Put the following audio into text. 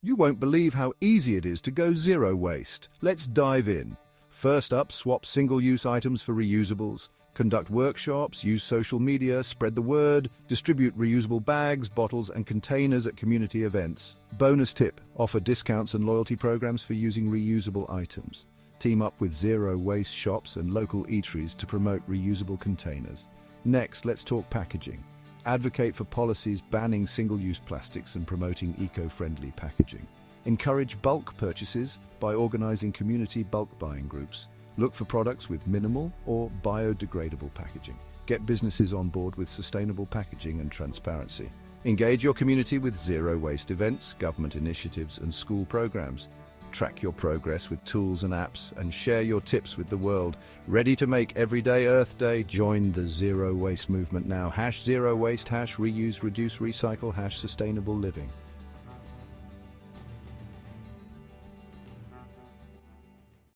You won't believe how easy it is to go zero waste. Let's dive in. First up, swap single-use items for reusables. Conduct workshops, use social media, spread the word, distribute reusable bags, bottles, and containers at community events. Bonus tip, offer discounts and loyalty programs for using reusable items. Team up with zero-waste shops and local eateries to promote reusable containers. Next, let's talk packaging. Advocate for policies banning single-use plastics and promoting eco-friendly packaging. Encourage bulk purchases by organizing community bulk buying groups. Look for products with minimal or biodegradable packaging. Get businesses on board with sustainable packaging and transparency. Engage your community with zero-waste events, government initiatives, and school programs. Track your progress with tools and apps and share your tips with the world. Ready to make everyday Earth Day? Join the zero waste movement now. #0waste, #reuse, reduce, recycle, #sustainable living.